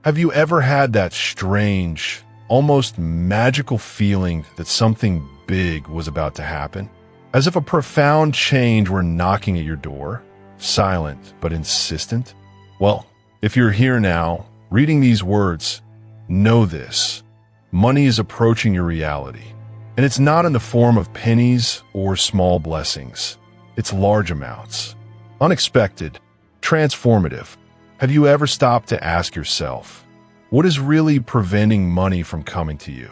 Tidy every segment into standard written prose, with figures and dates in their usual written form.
Have you ever had that strange, almost magical feeling that something big was about to happen? As if a profound change were knocking at your door, silent but insistent? Well, if you're here now, reading these words, know this. Money is approaching your reality. And it's not in the form of pennies or small blessings. It's large amounts. Unexpected, transformative. Have you ever stopped to ask yourself, what is really preventing money from coming to you?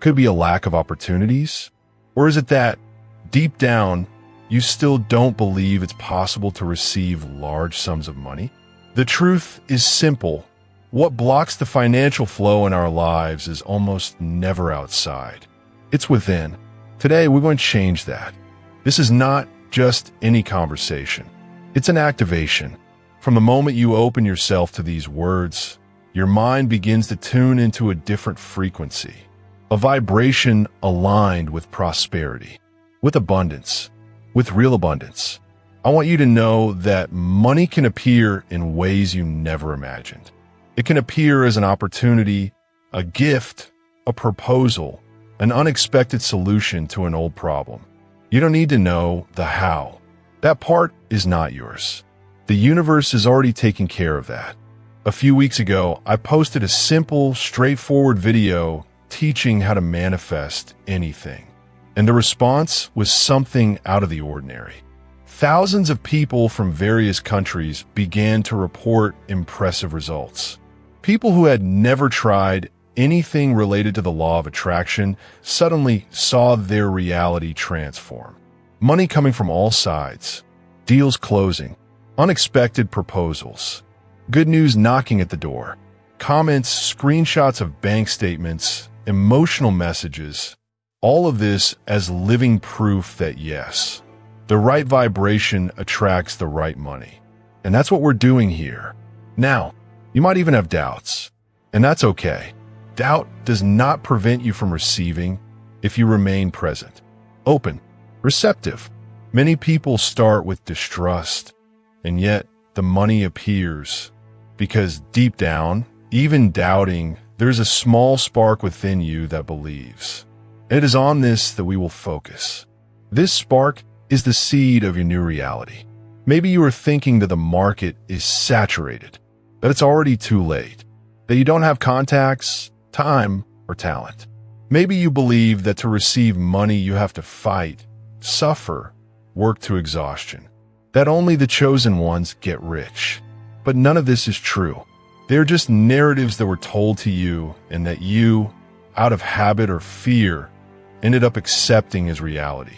Could it be a lack of opportunities? Or is it that, deep down, you still don't believe it's possible to receive large sums of money? The truth is simple. What blocks the financial flow in our lives is almost never outside. It's within. Today, we're going to change that. This is not just any conversation. It's an activation. From the moment you open yourself to these words, your mind begins to tune into a different frequency, a vibration aligned with prosperity, with abundance, with real abundance. I want you to know that money can appear in ways you never imagined. It can appear as an opportunity, a gift, a proposal, an unexpected solution to an old problem. You don't need to know the how. That part is not yours. The universe is already taking care of that. A few weeks ago, I posted a simple, straightforward video teaching how to manifest anything. And the response was something out of the ordinary. Thousands of people from various countries began to report impressive results. People who had never tried anything related to the law of attraction suddenly saw their reality transform. Money coming from all sides, deals closing, unexpected proposals, good news knocking at the door, comments, screenshots of bank statements, emotional messages, all of this as living proof that yes, the right vibration attracts the right money. And that's what we're doing here. Now, you might even have doubts, and that's okay. Doubt does not prevent you from receiving if you remain present, open, receptive. Many people start with distrust, and yet the money appears because deep down, even doubting, there's a small spark within you that believes. It is on this that we will focus. This spark is the seed of your new reality. Maybe you are thinking that the market is saturated, that it's already too late, that you don't have contacts, time, or talent. Maybe you believe that to receive money you have to fight, suffer, work to exhaustion, that only the chosen ones get rich. But none of this is true. They're just narratives that were told to you and that you, out of habit or fear, ended up accepting as reality.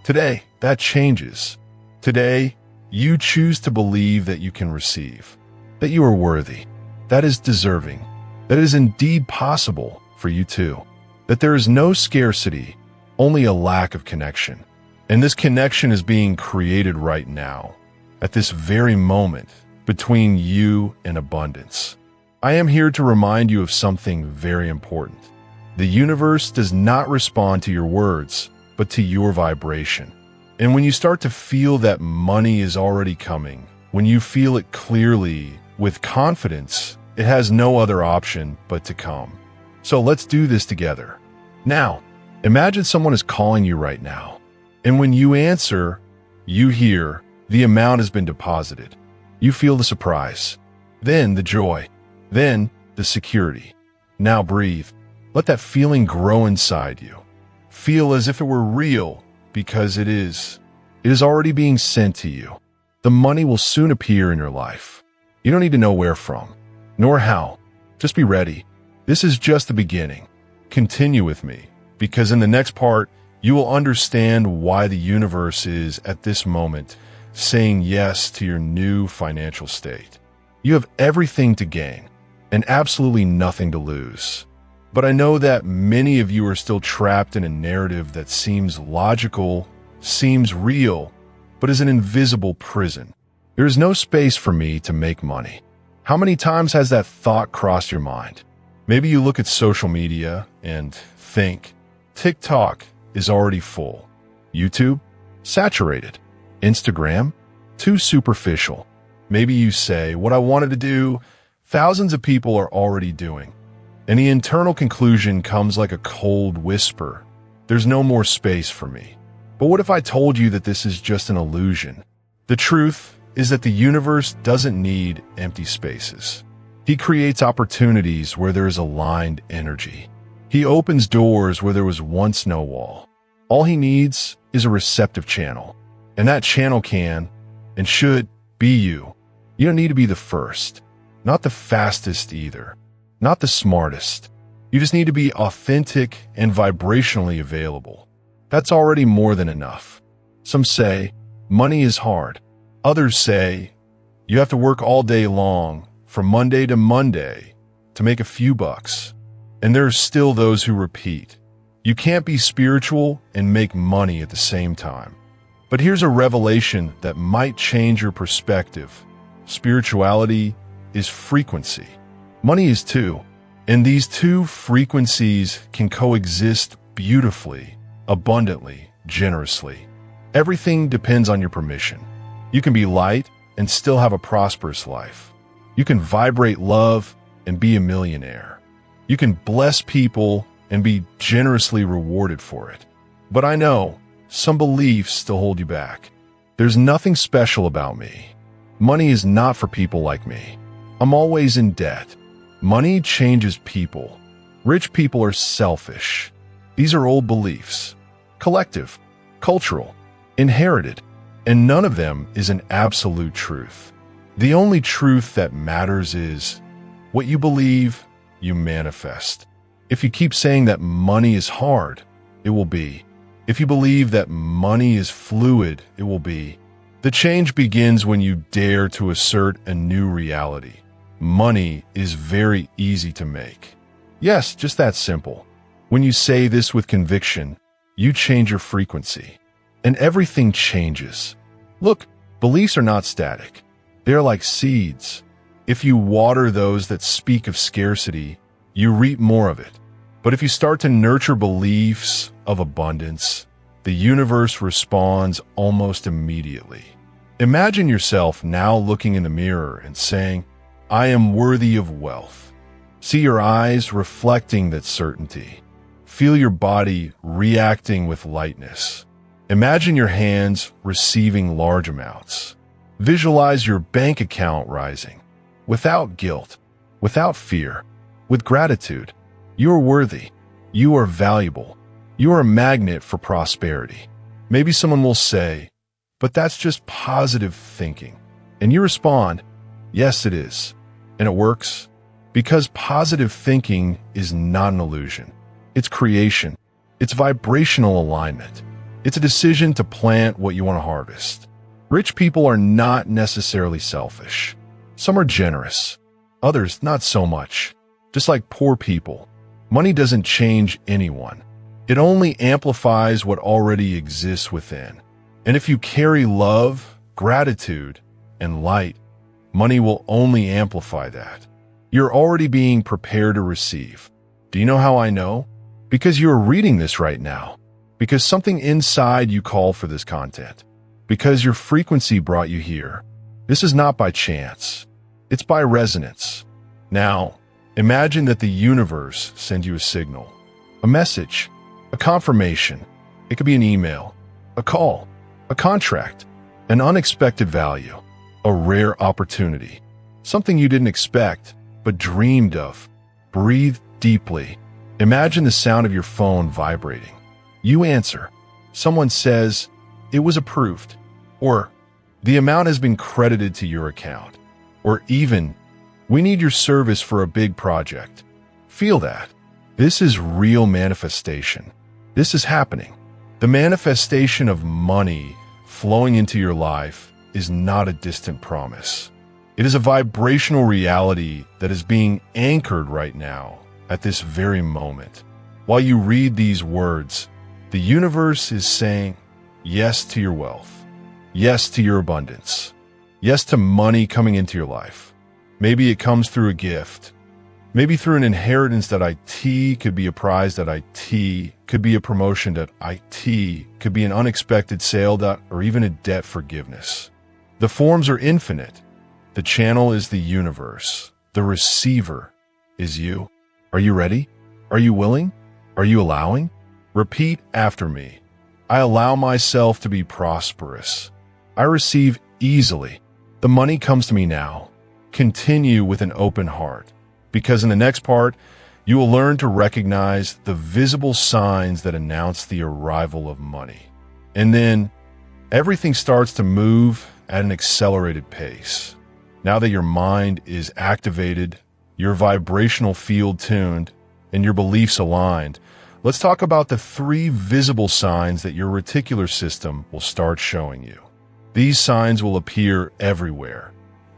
Today, that changes. Today, you choose to believe that you can receive, that you are worthy, that is deserving, that it is indeed possible for you too, that there is no scarcity, only a lack of connection. And this connection is being created right now, at this very moment, between you and abundance. I am here to remind you of something very important. The universe does not respond to your words, but to your vibration. And when you start to feel that money is already coming, when you feel it clearly, with confidence, it has no other option but to come. So let's do this together. Now, imagine someone is calling you right now. And when you answer, you hear, the amount has been deposited. You feel the surprise, then the joy, then the security. Now breathe. Let that feeling grow inside you. Feel as if it were real, because it is. It is already being sent to you. The money will soon appear in your life. You don't need to know where from, nor how. Just be ready. This is just the beginning. Continue with me, because in the next part, you will understand why the universe is, at this moment, saying yes to your new financial state. You have everything to gain, and absolutely nothing to lose. But I know that many of you are still trapped in a narrative that seems logical, seems real, but is an invisible prison. There is no space for me to make money. How many times has that thought crossed your mind? Maybe you look at social media and think, TikTok is already full. YouTube? Saturated. Instagram? Too superficial. Maybe you say, what I wanted to do, thousands of people are already doing. And the internal conclusion comes like a cold whisper. There's no more space for me. But what if I told you that this is just an illusion? The truth is that the universe doesn't need empty spaces. He creates opportunities where there is aligned energy. He opens doors where there was once no wall. All he needs is a receptive channel. And that channel can, and should, be you. You don't need to be the first. Not the fastest either. Not the smartest. You just need to be authentic and vibrationally available. That's already more than enough. Some say, money is hard. Others say, you have to work all day long, from Monday to Monday, to make a few bucks. And there are still those who repeat, you can't be spiritual and make money at the same time. But here's a revelation that might change your perspective. Spirituality is frequency. Money is too. And these two frequencies can coexist beautifully, abundantly, generously. Everything depends on your permission. You can be light and still have a prosperous life. You can vibrate love and be a millionaire. You can bless people and be generously rewarded for it. But I know some beliefs still hold you back. There's nothing special about me. Money is not for people like me. I'm always in debt. Money changes people. Rich people are selfish. These are old beliefs. Collective, cultural, inherited, and none of them is an absolute truth. The only truth that matters is what you believe, you manifest. If you keep saying that money is hard, it will be. If you believe that money is fluid, it will be. The change begins when you dare to assert a new reality. Money is very easy to make. Yes, just that simple. When you say this with conviction, you change your frequency, and everything changes. Look, beliefs are not static. They are like seeds. If you water those that speak of scarcity, you reap more of it. But if you start to nurture beliefs of abundance, the universe responds almost immediately. Imagine yourself now looking in the mirror and saying, I am worthy of wealth. See your eyes reflecting that certainty. Feel your body reacting with lightness. Imagine your hands receiving large amounts. Visualize your bank account rising. Without guilt, without fear, with gratitude. You are worthy. You are valuable. You are a magnet for prosperity. Maybe someone will say, but that's just positive thinking. And you respond, yes, it is. And it works because positive thinking is not an illusion. It's creation. It's vibrational alignment. It's a decision to plant what you want to harvest. Rich people are not necessarily selfish. Some are generous. Others, not so much. Just like poor people. Money doesn't change anyone. It only amplifies what already exists within. And if you carry love, gratitude, and light, money will only amplify that. You're already being prepared to receive. Do you know how I know? Because you are reading this right now. Because something inside you called for this content. Because your frequency brought you here. This is not by chance. It's by resonance. Now, imagine that the universe sends you a signal, a message, a confirmation. It could be an email, a call, a contract, an unexpected value, a rare opportunity, something you didn't expect but dreamed of. Breathe deeply. Imagine the sound of your phone vibrating. You answer. Someone says, it was approved, or the amount has been credited to your account, or even, we need your service for a big project. Feel that. This is real manifestation. This is happening. The manifestation of money flowing into your life is not a distant promise. It is a vibrational reality that is being anchored right now at this very moment. While you read these words, the universe is saying yes to your wealth, yes to your abundance, yes to money coming into your life. Maybe it comes through a gift, maybe through an inheritance that IT, could be a prize that IT, could be a promotion that IT, could be an unexpected sale that, or even a debt forgiveness. The forms are infinite. The channel is the universe, The receiver is you. Are you ready? Are you willing? Are you allowing? Repeat after me. I allow myself to be prosperous. I receive easily. The money comes to me now. Continue with an open heart, because in the next part, you will learn to recognize the visible signs that announce the arrival of money. And then everything starts to move at an accelerated pace. Now that your mind is activated, your vibrational field tuned, and your beliefs aligned, let's talk about the 3 visible signs that your reticular system will start showing you. These signs will appear everywhere,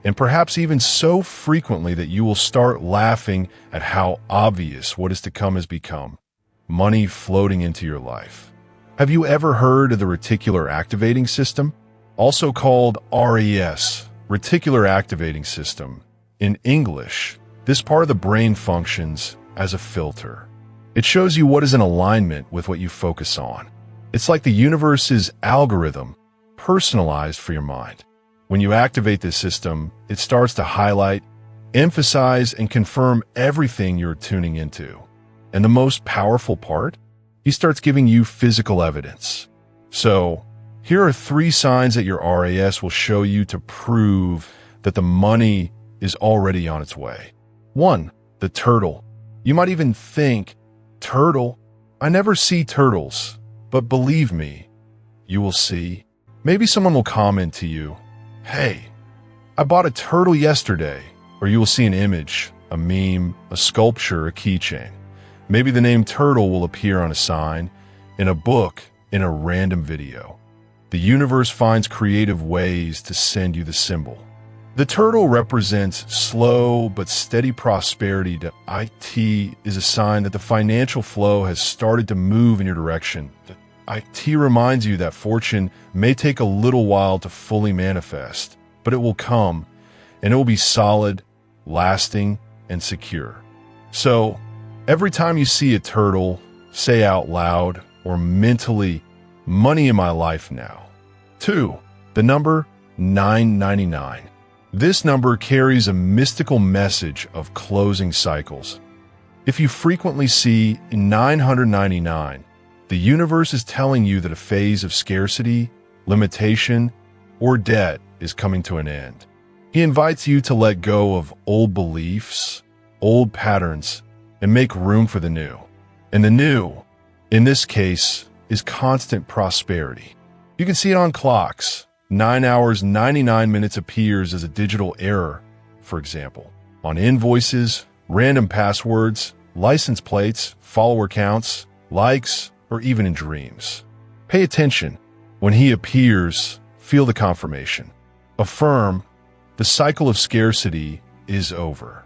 and perhaps even so frequently that you will start laughing at how obvious what is to come has become. Money floating into your life. Have you ever heard of the reticular activating system? Also called RAS, reticular activating system. In English, this part of the brain functions as a filter. It shows you what is in alignment with what you focus on. It's like the universe's algorithm, personalized for your mind. When you activate this system, it starts to highlight, emphasize, and confirm everything you're tuning into. And the most powerful part? He starts giving you physical evidence. So, here are 3 signs that your RAS will show you to prove that the money is already on its way. 1. The turtle. You might even think, turtle? I never see turtles. But believe me, you will see. Maybe someone will comment to you, hey, I bought a turtle yesterday. Or you will see an image, a meme, a sculpture, a keychain. Maybe the name turtle will appear on a sign, in a book, in a random video. The universe finds creative ways to send you the symbol. The turtle represents slow but steady prosperity. To IT is a sign that the financial flow has started to move in your direction. The IT reminds you that fortune may take a little while to fully manifest, but it will come, and it will be solid, lasting, and secure. So, every time you see a turtle, say out loud or mentally, money in my life now. 2. The number 999. This number carries a mystical message of closing cycles. If you frequently see 999, the universe is telling you that a phase of scarcity, limitation, or debt is coming to an end. He invites you to let go of old beliefs, old patterns, and make room for the new. And the new, in this case, is constant prosperity. You can see it on clocks. 9 hours, 99 minutes appears as a digital error, for example. On invoices, random passwords, license plates, follower counts, likes, or even in dreams. Pay attention. When he appears, feel the confirmation. Affirm, the cycle of scarcity is over.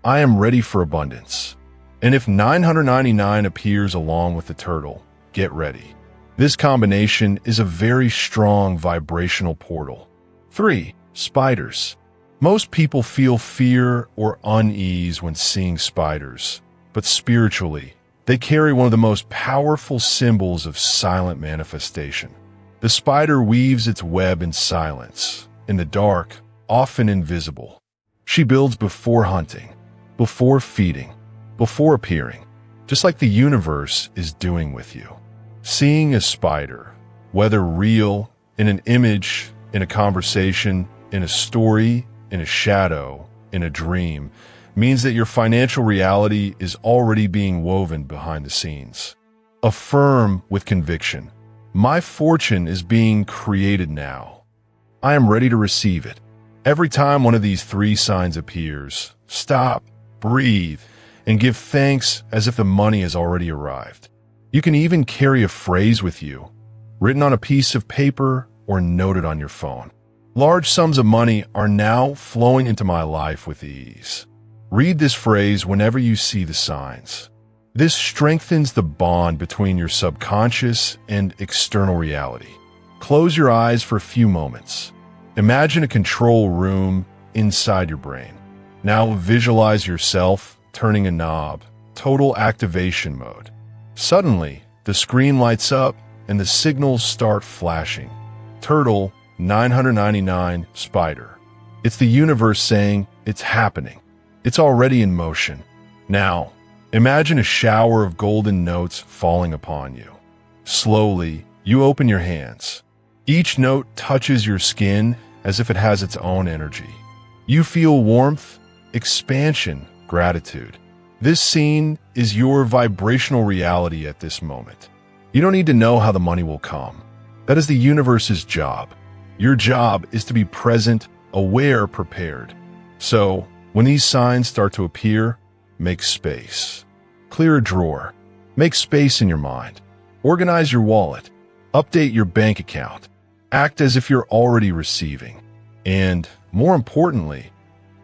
I am ready for abundance. And if 999 appears along with the turtle, get ready. This combination is a very strong vibrational portal. 3. Spiders. Most people feel fear or unease when seeing spiders, but spiritually, they carry one of the most powerful symbols of silent manifestation. The spider weaves its web in silence, in the dark, often invisible. She builds before hunting, before feeding, before appearing, just like the universe is doing with you. Seeing a spider, whether real, in an image, in a conversation, in a story, in a shadow, in a dream, means that your financial reality is already being woven behind the scenes. Affirm with conviction, my fortune is being created now. I am ready to receive it. Every time one of these 3 signs appears, stop, breathe, and give thanks as if the money has already arrived. You can even carry a phrase with you, written on a piece of paper or noted on your phone. Large sums of money are now flowing into my life with ease. Read this phrase whenever you see the signs. This strengthens the bond between your subconscious and external reality. Close your eyes for a few moments. Imagine a control room inside your brain. Now visualize yourself turning a knob, total activation mode. Suddenly, the screen lights up and the signals start flashing. Turtle, 999, spider. It's the universe saying, it's happening. It's already in motion. Now, imagine a shower of golden notes falling upon you. Slowly, you open your hands. Each note touches your skin as if it has its own energy. You feel warmth, expansion, gratitude. This scene is your vibrational reality at this moment. You don't need to know how the money will come. That is the universe's job. Your job is to be present, aware, prepared. So, when these signs start to appear, make space. Clear a drawer. Make space in your mind. Organize your wallet. Update your bank account. Act as if you're already receiving. And, more importantly,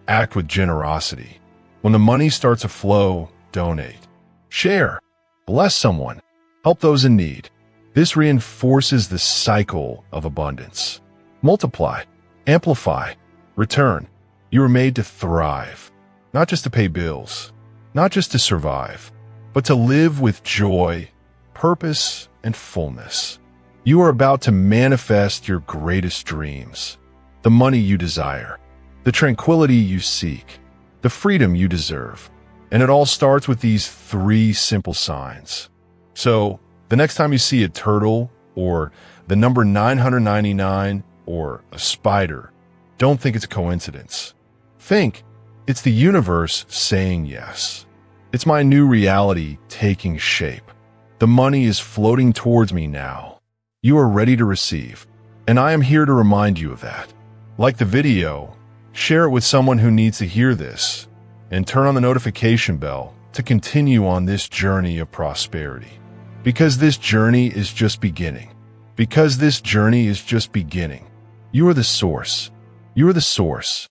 act with generosity. When the money starts to flow, donate. Share. Bless someone. Help those in need. This reinforces the cycle of abundance. Multiply. Amplify. Return. You were made to thrive. Not just to pay bills. Not just to survive. But to live with joy, purpose, and fullness. You are about to manifest your greatest dreams. The money you desire. The tranquility you seek. The freedom you deserve. And it all starts with these 3 simple signs. So, the next time you see a turtle, or the number 999, or a spider, don't think it's a coincidence. Think, it's the universe saying yes. It's my new reality taking shape. The money is floating towards me now. You are ready to receive, and I am here to remind you of that. Like the video, share it with someone who needs to hear this, and turn on the notification bell to continue on this journey of prosperity. Because this journey is just beginning. Because this journey is just beginning. You are the source. You are the source.